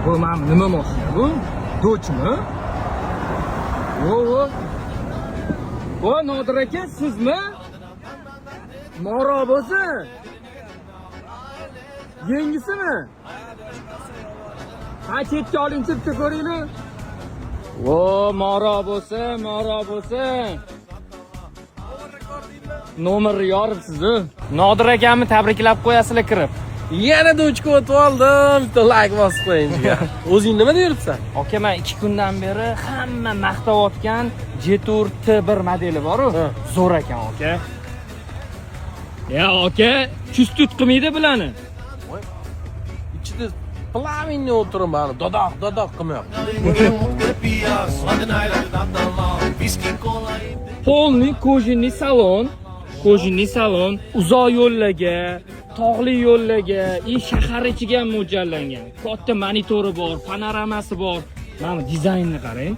Bu mana nima mashina bu? Dochmi? O Nodir aka, sizmi? Morobosi. Yengisimi? Ha, chetga oling, chipta ko'ringlar. O morobosi. Nomer yoribsiz-ku. Nodir akamni tabriklab qo'yasizlar kirib. Yana dochka o'tib oldim. Bitta like bosib qo'ying degan. O'zing nima deyapsan? Aka, men 2 kundan beri hamma maqtayotgan Jetur T1 modeli bor-ku. Zo'r ekan, aka. Ya, aka, chustut qilmaydi bularni. İçinde plaminle oturun bana. Dodak qilmayapti. Polni kojinli salon, uzoq yo'llarga, tog'li yo'llarga, shahar ichiga mo'ljallangan. Katta monitori bor, panoramasi bor. Mana dizaynni qarang.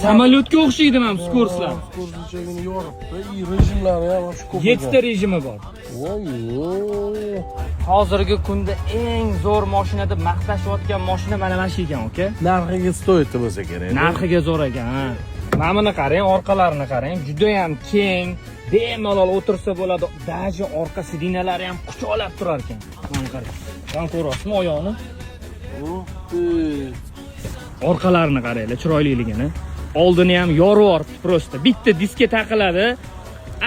Samolyotga o'xshaydi mana skurslar. Skurslarni yoribdi, rejimlari ham shu ko'p. 7 ta rejimi bor. Voy. Hozirgi kunda eng zo'r mashina deb maqtashayotgan mashina mana shu ekan, aka. Narxiga stoydi bo'lsa kerak. Narxiga zo'r ekan, ha. Mana buni qarang, orqalarini qarang, juda ham keng, bemalol o'tirsa bo'ladi. Даже orqa sidinalari ham quchoqlab turar ekan. Mana qarang. Mana ko'ryapsizmi oyoqni? Orqalarini qaranglar, chiroyliligini. Oldini ham yorib yuboribdi prosta. Bitta diska taqiladi,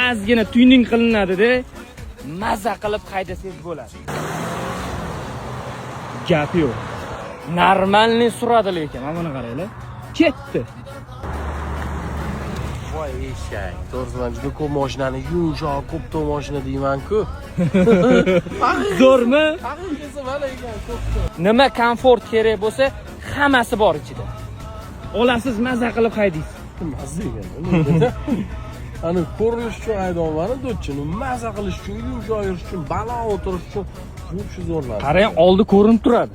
ozgina tuning qilinadi-da, maza qilib haydasangiz bo'ladi. Gap yo'q. Normalniy suradi lekin, mana buni qaranglar. Ketdi. Voy eshak. To'g'risi men juda ko'p mashinani yumshoq, ko'p mashina deyman-ku. Zo'rmi? Haqiqatda mana ekan ko'p. Nima komfort kerak bo'lsa, hammasi bor ichida. Olasiz, maza qilib haydaysiz. Maza ekan. Ana ko'rinish uchun haydayman, do'chini maza qilish uchun, yumshoq yurish uchun, baland o'tirish uchun shu zo'rlar. Qarang, oldi ko'rinib turadi.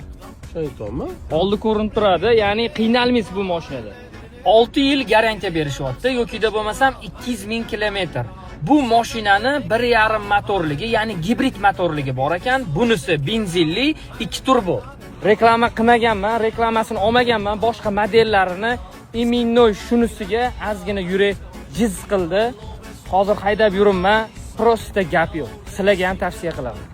Shaytonmi? Oldi ko'rinib turadi, ya'ni qiynalmaysiz bu mashinada. 6 yil garantiya berishyapti, yokida bo'lmasam 200 ming kilometr. Bu mashinani 1.5 motorligi, ya'ni gibrid motorligi bor ekan. Bunisi benzinli, 2 turbo. Reklama qilmaganman, reklamasini olmaganman, boshqa modellarini iminoy shunisiga ozgina yurak jiz qildi. Hozir haydab yuribman, prosta gap yo'q. Sizlarga ham tavsiya qilaman.